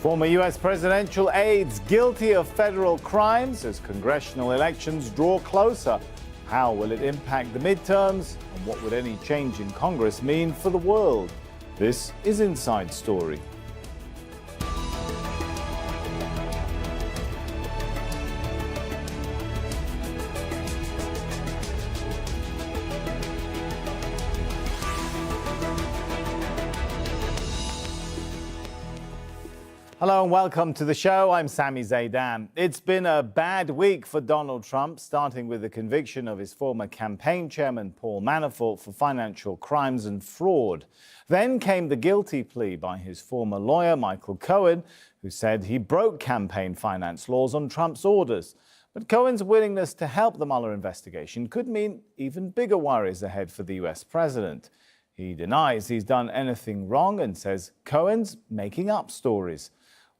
Former U.S. presidential aides guilty of federal crimes as congressional elections draw closer. How will it impact the midterms? And what would any change in Congress mean for the world? This is Inside Story. Hello and welcome to the show. I'm Sami Zaidan. It's been a bad week for Donald Trump, starting with the conviction of his former campaign chairman, Paul Manafort, for financial crimes and fraud. Then came the guilty plea by his former lawyer, Michael Cohen, who said he broke campaign finance laws on Trump's orders. But Cohen's willingness to help the Mueller investigation could mean even bigger worries ahead for the US president. He denies he's done anything wrong and says Cohen's making up stories.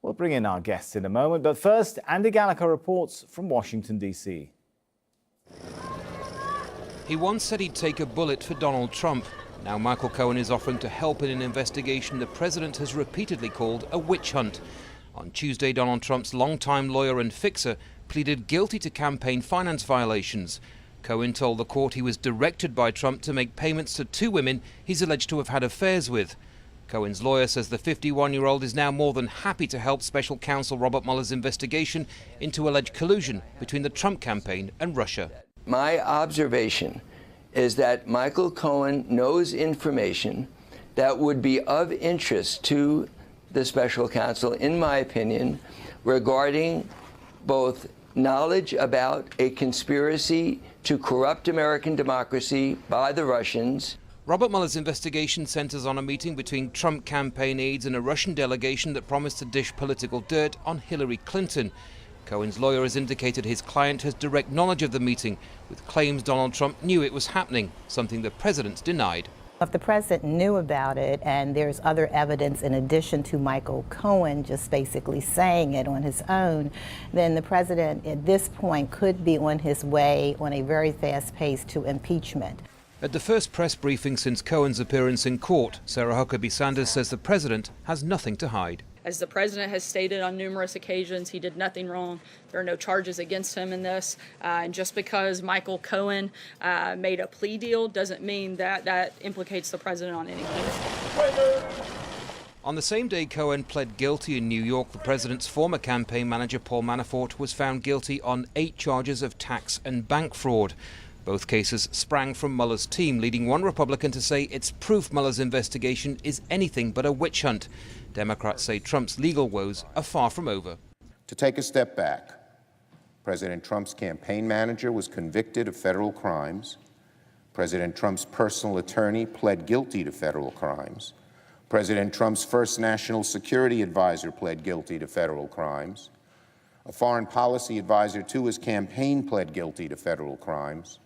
We'll bring in our guests in a moment, but first, Andy Gallagher reports from Washington, D.C. He once said he'd take a bullet for Donald Trump. Now Michael Cohen is offering to help in an investigation the president has repeatedly called a witch hunt. On Tuesday, Donald Trump's longtime lawyer and fixer pleaded guilty to campaign finance violations. Cohen told the court he was directed by Trump to make payments to two women he's alleged to have had affairs with. Cohen's lawyer says the 51-year-old is now more than happy to help special counsel Robert Mueller's investigation into alleged collusion between the Trump campaign and Russia. My observation is that Michael Cohen knows information that would be of interest to the special counsel, in my opinion, regarding both knowledge about a conspiracy to corrupt American democracy by the Russians. Robert Mueller's investigation centers on a meeting between Trump campaign aides and a Russian delegation that promised to dish political dirt on Hillary Clinton. Cohen's lawyer has indicated his client has direct knowledge of the meeting, with claims Donald Trump knew it was happening, something the president denied. If the president knew about it and there's other evidence in addition to Michael Cohen just basically saying it on his own, then the president at this point could be on his way on a very fast pace to impeachment. At the first press briefing since Cohen's appearance in court, Sarah Huckabee Sanders says the president has nothing to hide. As the president has stated on numerous occasions, he did nothing wrong. There are no charges against him in this. And just because Michael Cohen made a plea deal doesn't mean that that implicates the president on anything. On the same day Cohen pled guilty in New York, the president's former campaign manager, Paul Manafort, was found guilty on 8 charges of tax and bank fraud. Both cases sprang from Mueller's team, leading one Republican to say it's proof Mueller's investigation is anything but a witch hunt. Democrats say Trump's legal woes are far from over. To take a step back, President Trump's campaign manager was convicted of federal crimes. President Trump's personal attorney pled guilty to federal crimes. President Trump's first national security advisor pled guilty to federal crimes. A foreign policy advisor to his campaign pled guilty to federal crimes.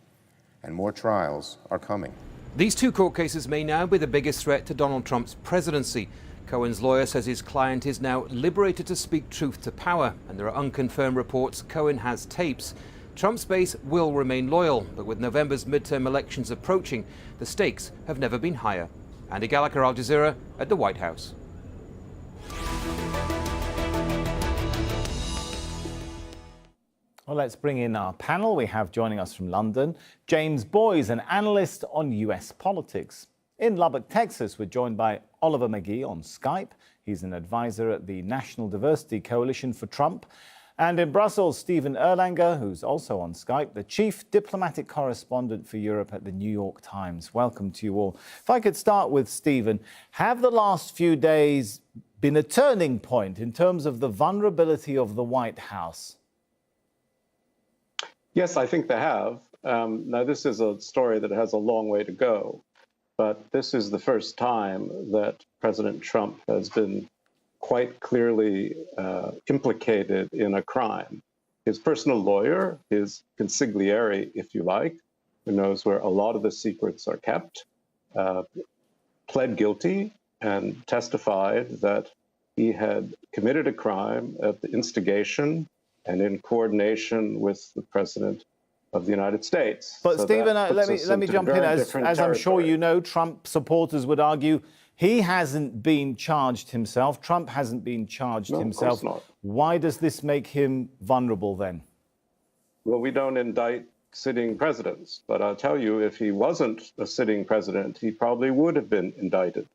And more trials are coming. These 2 court cases may now be the biggest threat to Donald Trump's presidency. Cohen's lawyer says his client is now liberated to speak truth to power, and there are unconfirmed reports Cohen has tapes. Trump's base will remain loyal, but with November's midterm elections approaching, the stakes have never been higher. Andy Gallagher, Aljazeera, at the White House. Well, let's bring in our panel. We have joining us from London, James Boyes, an analyst on US politics. In Lubbock, Texas, we're joined by Oliver McGee on Skype. He's an advisor at the National Diversity Coalition for Trump. And in Brussels, Stephen Erlanger, who's also on Skype, the chief diplomatic correspondent for Europe at the New York Times. Welcome to you all. If I could start with Stephen, have the last few days been a turning point in terms of the vulnerability of the White House? Yes, I think they have. Now, this is a story that has a long way to go, but this is the first time that President Trump has been quite clearly implicated in a crime. His personal lawyer, his consigliere, if you like, who knows where a lot of the secrets are kept, pled guilty and testified that he had committed a crime at the instigation and in coordination with the President of the United States. But so Stephen, let me jump in. As I'm sure you know, Trump supporters would argue He hasn't been charged himself. Trump hasn't been charged No, himself. of course not. Why does this make him vulnerable then? Well, we don't indict sitting presidents, but I'll tell you, if he wasn't a sitting president, he probably would have been indicted.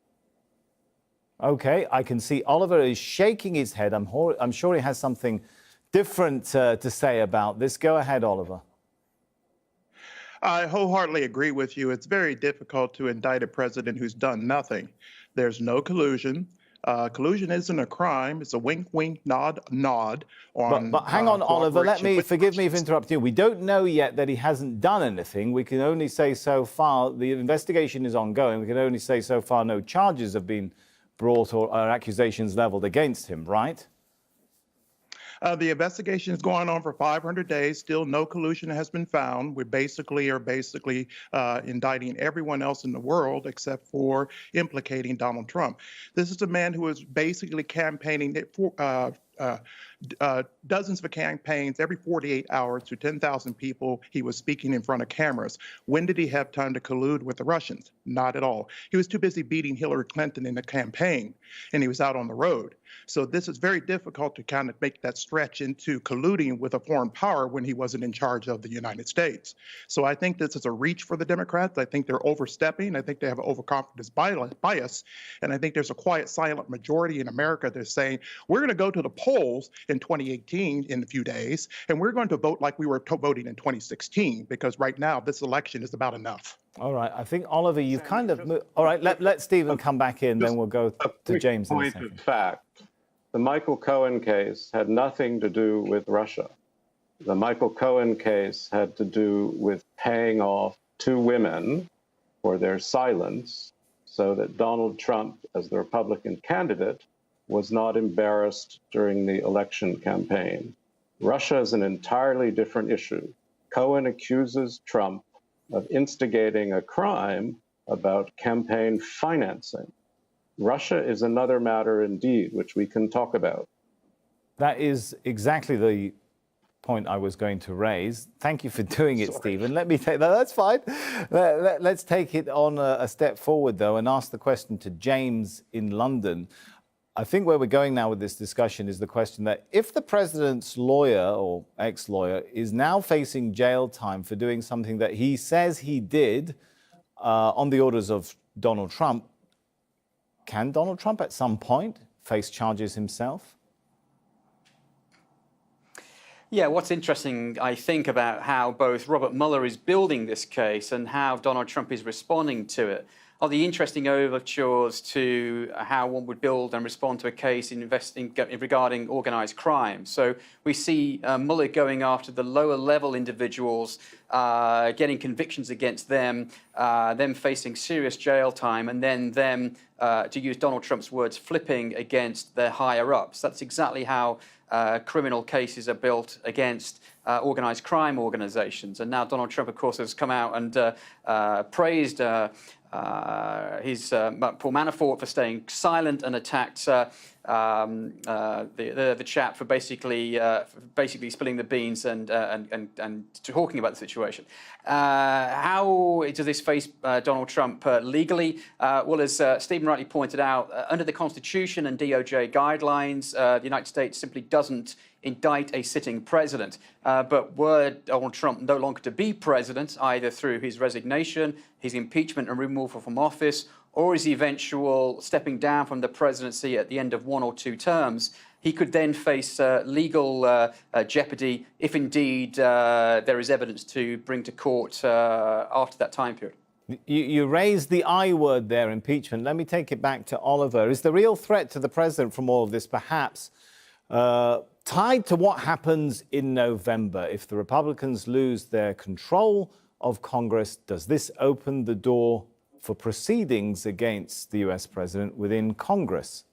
Okay, I can see Oliver is shaking his head. I'm sure he has something different to say about this. Go ahead, Oliver. I wholeheartedly agree with you. It's very difficult to indict a president who's done nothing. There's no collusion. Collusion isn't a crime. It's a wink, wink, nod, nod. But hang on, Oliver. Forgive me for interrupting you. We don't know yet that he hasn't done anything. We can only say so far. The investigation is ongoing. We can only say so far no charges have been brought or accusations leveled against him, right? The investigation is going on for 500 days. Still, no collusion has been found. We are indicting everyone else in the world except for implicating Donald Trump. This is a man who is basically campaigning for dozens of campaigns every 48 hours to 10,000 people. He was speaking in front of cameras. When did he have time to collude with the Russians? Not at all. He was too busy beating Hillary Clinton in the campaign, and he was out on the road. So this is very difficult to kind of make that stretch into colluding with a foreign power when he wasn't in charge of the United States. So I think this is a reach for the Democrats. I think they're overstepping. I think they have an overconfidence bias. And I think there's a quiet, silent majority in America that's saying, we're going to go to the polls in 2018 in a few days, and we're going to vote like we were voting in 2016, because right now this election is about enough. All right. I think, Oliver, you've kind of... All right, let Stephen come back in, then we'll go to James in a second. Point of fact, the Michael Cohen case had nothing to do with Russia. The Michael Cohen case had to do with paying off two women for their silence so that Donald Trump, as the Republican candidate, was not embarrassed during the election campaign. Russia is an entirely different issue. Cohen accuses Trump of instigating a crime about campaign financing. Russia is another matter indeed, which we can talk about. That is exactly the point I was going to raise. Thank you for doing it, Stephen. Let me take that. That's fine. Let's take it on a step forward, though, and ask the question to James in London. I think where we're going now with this discussion is the question that if the president's lawyer or ex-lawyer is now facing jail time for doing something that he says he did on the orders of Donald Trump, can Donald Trump at some point face charges himself? Yeah, what's interesting, I think, about how both Robert Mueller is building this case and how Donald Trump is responding to it are the interesting overtures to how one would build and respond to a case regarding organized crime. So we see Mueller going after the lower level individuals, getting convictions against them, them facing serious jail time, and then them, to use Donald Trump's words, flipping against their higher ups. That's exactly how criminal cases are built against organized crime organizations. And now Donald Trump, of course, has come out and praised Paul Manafort for staying silent and attacked the chap for basically spilling the beans and talking about the situation. How does this face Donald Trump legally? Well, as Stephen rightly pointed out, under the Constitution and DOJ guidelines, the United States simply doesn't indict a sitting president. But were Donald Trump no longer to be president, either through his resignation, his impeachment and removal from office, or his eventual stepping down from the presidency at the end of 1 or 2 terms, he could then face legal jeopardy if indeed there is evidence to bring to court after that time period. You raised the I word there, impeachment. Let me take it back to Oliver. Is the real threat to the president from all of this perhaps tied to what happens in November? If the Republicans lose their control of Congress, does this open the door for proceedings against the U.S. president within Congress?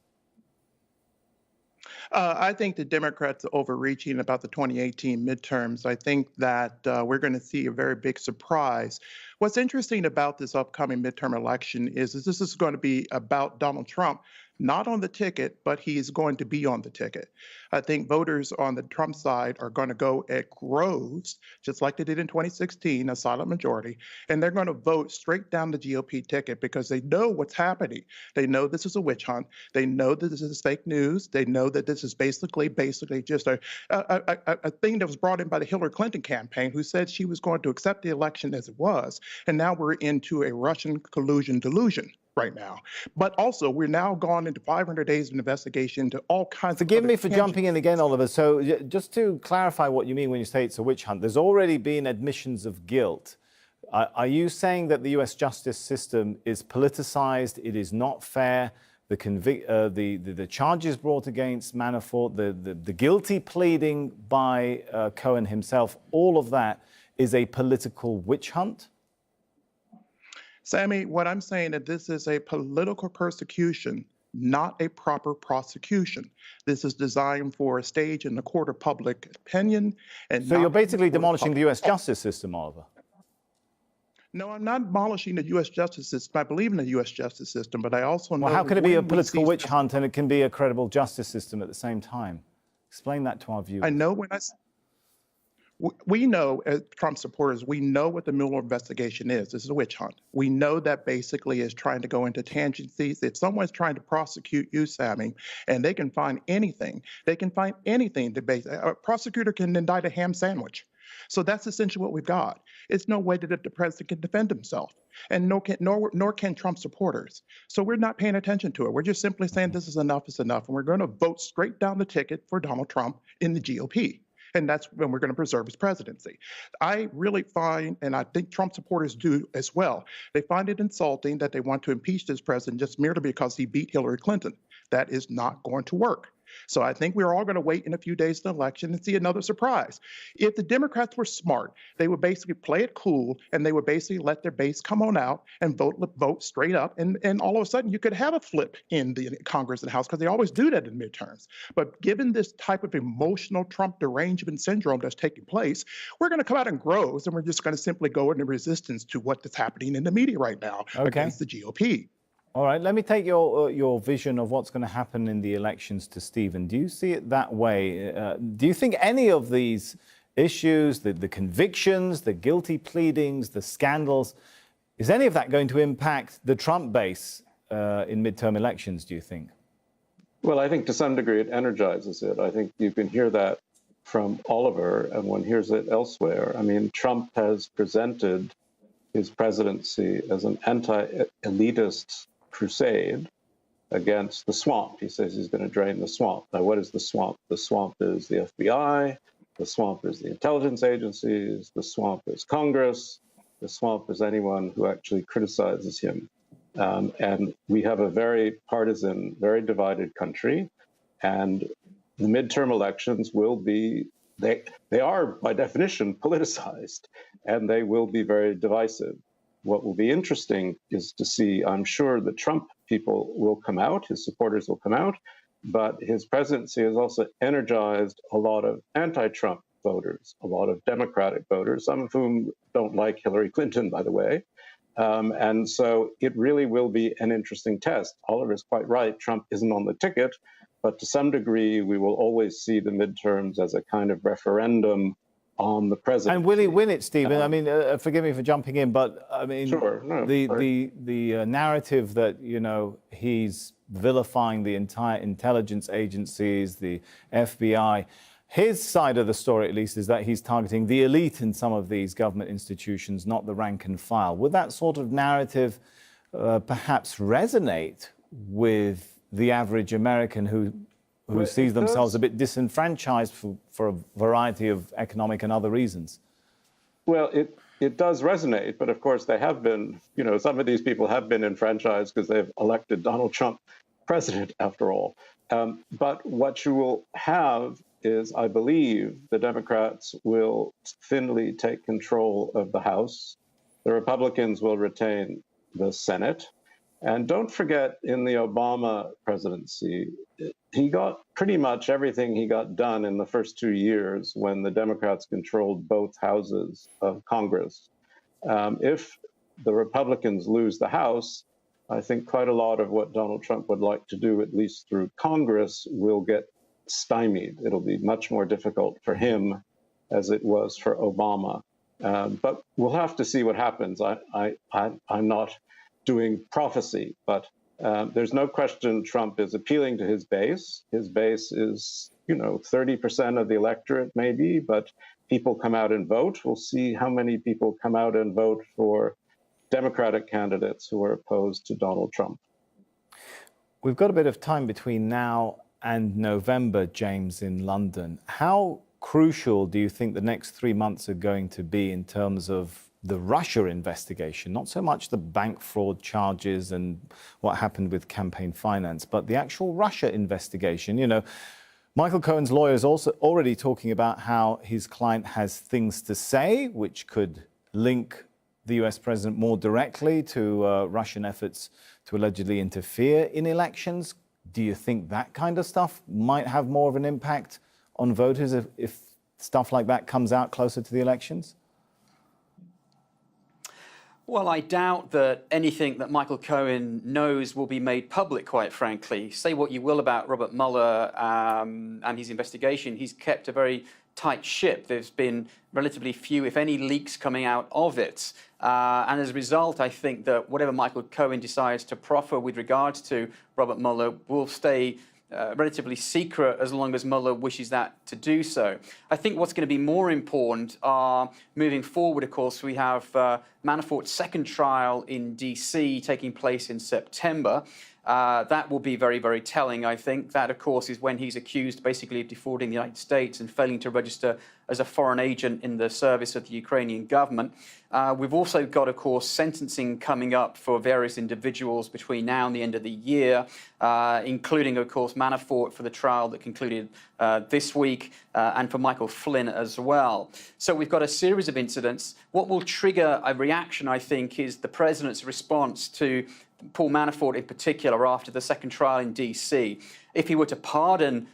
I think the Democrats are overreaching about the 2018 midterms. I think that we're going to see a very big surprise. What's interesting about this upcoming midterm election is this is going to be about Donald Trump not on the ticket, but he is going to be on the ticket. I think voters on the Trump side are going to go at groves, just like they did in 2016, a silent majority, and they're going to vote straight down the GOP ticket because they know what's happening. They know this is a witch hunt. They know that this is fake news. They know that this is basically just a thing that was brought in by the Hillary Clinton campaign, who said she was going to accept the election as it was. And now we're into a Russian collusion delusion right now. But also, we're now gone into 500 days of investigation into all kinds of. Forgive me for jumping in again, Oliver. So just to clarify what you mean when you say it's a witch hunt, there's already been admissions of guilt. Are you saying that the U.S. justice system is politicized, it is not fair, the charges brought against Manafort, the guilty pleading by Cohen himself, all of that is a political witch hunt? Sammy, what I'm saying is this is a political persecution, not a proper prosecution. This is designed for a stage in the court of public opinion. And so you're basically demolishing the U.S. justice system, Oliver. No, I'm not demolishing the U.S. justice system. I believe in the U.S. justice system, but I also know. Well, how can it be a political witch hunt and it can be a credible justice system at the same time? Explain that to our viewers. I know we know, as Trump supporters, we know what the Mueller investigation is. This is a witch hunt. We know that basically is trying to go into tangencies. If someone's trying to prosecute you, Sammy, and they can find anything, to base. A prosecutor can indict a ham sandwich. So that's essentially what we've got. It's no way that the president can defend himself, and nor can Trump supporters. So we're not paying attention to it. We're just simply saying this is enough, and we're going to vote straight down the ticket for Donald Trump in the GOP. And that's when we're going to preserve his presidency. I really find, and I think Trump supporters do as well, they find it insulting that they want to impeach this president just merely because he beat Hillary Clinton. That is not going to work. So I think we're all going to wait in a few days of the election and see another surprise. If the Democrats were smart, they would basically play it cool, and they would basically let their base come on out and vote straight up. And all of a sudden, you could have a flip in the Congress and House, because they always do that in midterms. But given this type of emotional Trump derangement syndrome that's taking place, we're going to come out in groves, and we're just going to simply go into resistance to what is happening in the media right now against the GOP. All right, let me take your vision of what's going to happen in the elections to Stephen. Do you see it that way? Do you think any of these issues, the convictions, the guilty pleadings, the scandals, is any of that going to impact the Trump base in midterm elections, do you think? Well, I think to some degree it energizes it. I think you can hear that from Oliver, and one hears it elsewhere. I mean, Trump has presented his presidency as an anti-elitist crusade against the swamp. He says he's going to drain the swamp. Now, what is the swamp? The swamp is the FBI. The swamp is the intelligence agencies. The swamp is Congress. The swamp is anyone who actually criticizes him. And we have a very partisan, very divided country. And the midterm elections will be, they are by definition politicized, and they will be very divisive. What will be interesting is to see, I'm sure the Trump people will come out, his supporters will come out, but his presidency has also energized a lot of anti-Trump voters, a lot of Democratic voters, some of whom don't like Hillary Clinton, by the way. And so it really will be an interesting test. Oliver is quite right. Trump isn't on the ticket, but to some degree, we will always see the midterms as a kind of referendum on the president. And will he win it, Stephen? I mean, forgive me for jumping in, but I mean, sure, no, the narrative that, you know, he's vilifying the entire intelligence agencies, the FBI, his side of the story, at least, is that he's targeting the elite in some of these government institutions, not the rank and file. Would that sort of narrative perhaps resonate with the average American who sees themselves a bit disenfranchised for a variety of economic and other reasons? Well, it does resonate, but of course they have been, you know, some of these people have been enfranchised because they've elected Donald Trump president, after all. But what you will have is, I believe, the Democrats will thinly take control of the House. The Republicans will retain the Senate. And don't forget, in the Obama presidency, he got pretty much everything he got done in the first 2 years when the Democrats controlled both houses of Congress. If the Republicans lose the House, I think quite a lot of what Donald Trump would like to do, at least through Congress, will get stymied. It'll be much more difficult for him as it was for Obama. But we'll have to see what happens. I'm not doing prophecy, but there's no question Trump is appealing to his base. His base is, 30% of the electorate maybe, but people come out and vote. We'll see how many people come out and vote for Democratic candidates who are opposed to Donald Trump. We've got a bit of time between now and November, James, in London. How crucial do you think the next 3 months are going to be in terms of the Russia investigation? Not so much the bank fraud charges and what happened with campaign finance, but the actual Russia investigation. Michael Cohen's lawyer is also already talking about how his client has things to say, which could link the US president more directly to Russian efforts to allegedly interfere in elections. Do you think that kind of stuff might have more of an impact on voters if stuff like that comes out closer to the elections? Well, I doubt that anything that Michael Cohen knows will be made public, quite frankly. Say what you will about Robert Mueller and his investigation, he's kept a very tight ship. There's been relatively few, if any, leaks coming out of it. And as a result, I think that whatever Michael Cohen decides to proffer with regards to Robert Mueller will stay relatively secret as long as Mueller wishes that to do so. I think what's going to be more important are moving forward, of course, we have Manafort's second trial in DC taking place in September. That will be very, very telling, I think. That, of course, is when he's accused basically of defrauding the United States and failing to register as a foreign agent in the service of the Ukrainian government. We've also got, of course, sentencing coming up for various individuals between now and the end of the year, including, of course, Manafort for the trial that concluded this week, and for Michael Flynn as well. So we've got a series of incidents. What will trigger a reaction, I think, is the president's response to Paul Manafort in particular after the second trial in DC. If he were to pardon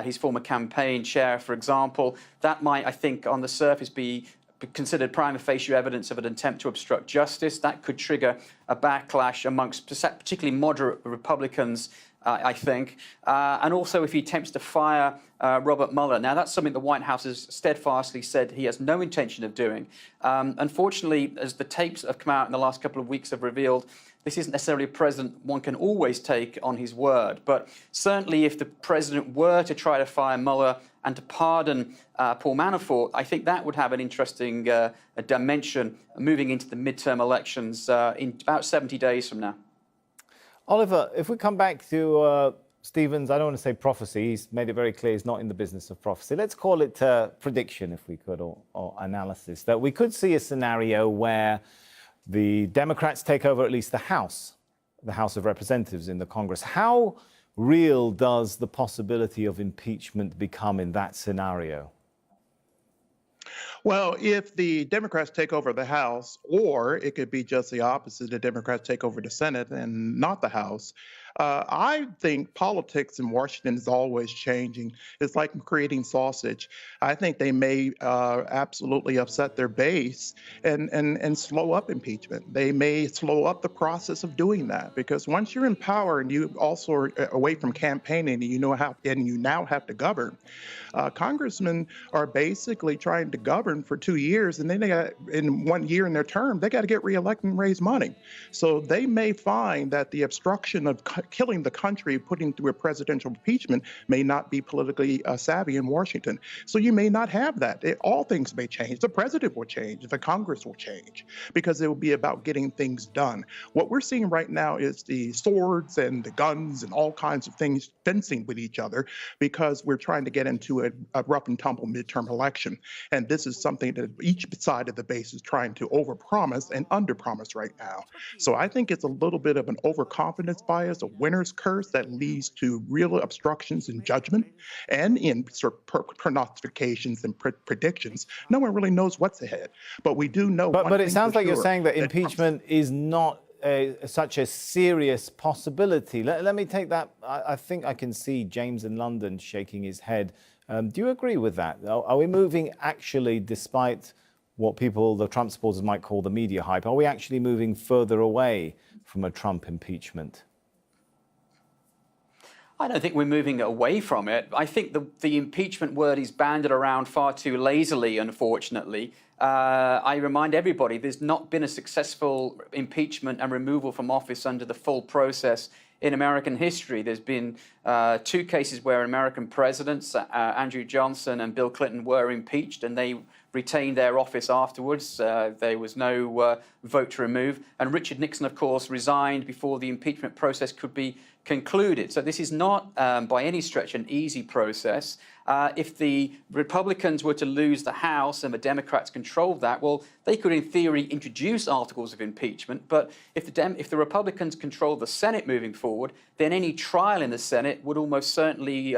his former campaign chair, for example, that might, I think, on the surface be considered prima facie evidence of an attempt to obstruct justice. That could trigger a backlash amongst particularly moderate Republicans, I think. And also if he attempts to fire Robert Mueller. Now, that's something the White House has steadfastly said he has no intention of doing. Unfortunately, as the tapes that have come out in the last couple of weeks have revealed, this isn't necessarily a president one can always take on his word. But certainly if the president were to try to fire Mueller and to pardon Paul Manafort, I think that would have an interesting dimension moving into the midterm elections in about 70 days from now. Oliver, if we come back to Stephen's, I don't want to say prophecy, he's made it very clear he's not in the business of prophecy. Let's call it prediction, if we could, or analysis, that we could see a scenario where the Democrats take over at least the House of Representatives in the Congress. How real does the possibility of impeachment become in that scenario? Well, if the Democrats take over the House, or it could be just the opposite, the Democrats take over the Senate and not the House, I think politics in Washington is always changing. It's like creating sausage. I think they may absolutely upset their base and slow up impeachment. They may slow up the process of doing that, because once you're in power and you also are away from campaigning and you now have to govern, congressmen are basically trying to govern for 2 years, and then they got, in 1 year in their term, they got to get reelected and raise money. So they may find that the obstruction of killing the country, putting through a presidential impeachment, may not be politically savvy in Washington. So you may not have that. All things may change. The president will change. The Congress will change, because it will be about getting things done. What we're seeing right now is the swords and the guns and all kinds of things fencing with each other, because we're trying to get into a rough and tumble midterm election. And this is something that each side of the base is trying to overpromise and underpromise right now. So I think it's a little bit of an overconfidence bias, a winner's curse that leads to real obstructions in judgment and in sort of prognostications and predictions. No one really knows what's ahead, but we do know. But it sounds like you're saying that impeachment is not such a serious possibility. Let me take that. I think I can see James in London shaking his head. Do you agree with that? Are we moving actually, despite what people, the Trump supporters, might call the media hype? Are we actually moving further away from a Trump impeachment? I don't think we're moving away from it. I think the impeachment word is banded around far too lazily, unfortunately. I remind everybody there's not been a successful impeachment and removal from office under the full process in American history. There's been 2 cases where American presidents, Andrew Johnson and Bill Clinton, were impeached, and they retained their office afterwards. There was no vote to remove. And Richard Nixon, of course, resigned before the impeachment process could be concluded. So this is not, by any stretch, an easy process. If the Republicans were to lose the House and the Democrats controlled that, well, they could, in theory, introduce articles of impeachment. But if the Republicans control the Senate moving forward, then any trial in the Senate would almost certainly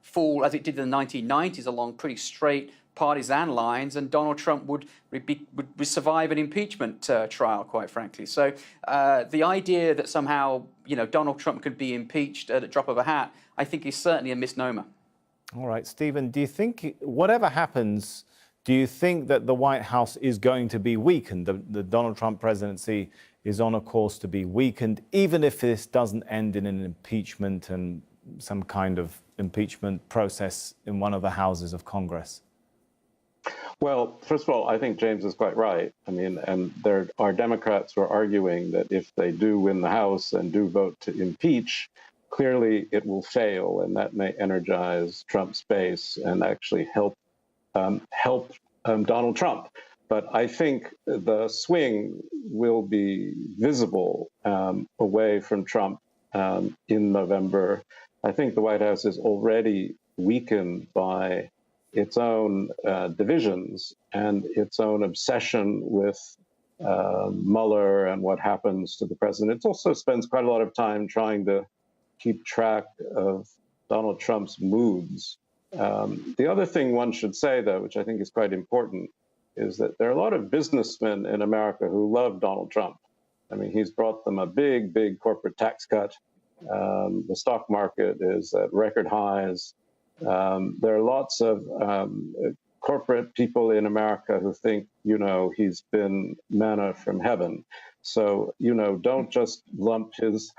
fall, as it did in the 1990s, along pretty straight partisan lines, and Donald Trump would survive an impeachment trial, quite frankly. So the idea that somehow, Donald Trump could be impeached at a drop of a hat, I think is certainly a misnomer. All right, Stephen, do you think, whatever happens, do you think that the White House is going to be weakened? The Donald Trump presidency is on a course to be weakened, even if this doesn't end in an impeachment and some kind of impeachment process in one of the houses of Congress? Well, first of all, I think James is quite right. I mean, and there are Democrats who are arguing that if they do win the House and do vote to impeach, clearly it will fail, and that may energize Trump's base and actually help Donald Trump. But I think the swing will be visible away from Trump in November. I think the White House is already weakened by its own divisions and its own obsession with Mueller and what happens to the president. It also spends quite a lot of time trying to keep track of Donald Trump's moods. The other thing one should say, though, which I think is quite important, is that there are a lot of businessmen in America who love Donald Trump. I mean, he's brought them a big, big corporate tax cut. The stock market is at record highs. There are lots of corporate people in America who think, he's been manna from heaven. So, don't just lump his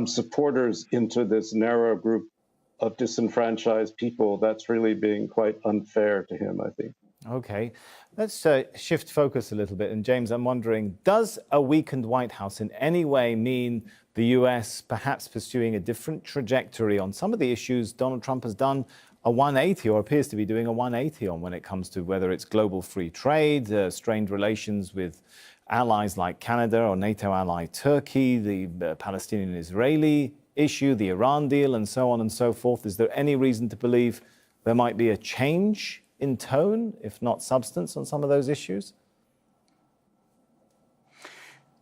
supporters into this narrow group of disenfranchised people. That's really being quite unfair to him, I think. Okay, let's shift focus a little bit. And James, I'm wondering, does a weakened White House in any way mean the US perhaps pursuing a different trajectory on some of the issues Donald Trump has done a 180 or appears to be doing a 180 on when it comes to whether it's global free trade, strained relations with allies like Canada or NATO ally Turkey, the Palestinian-Israeli issue, the Iran deal, and so on and so forth? Is there any reason to believe there might be a change in tone, if not substance, on some of those issues?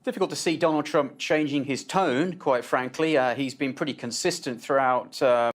Difficult to see Donald Trump changing his tone, quite frankly. He's been pretty consistent throughout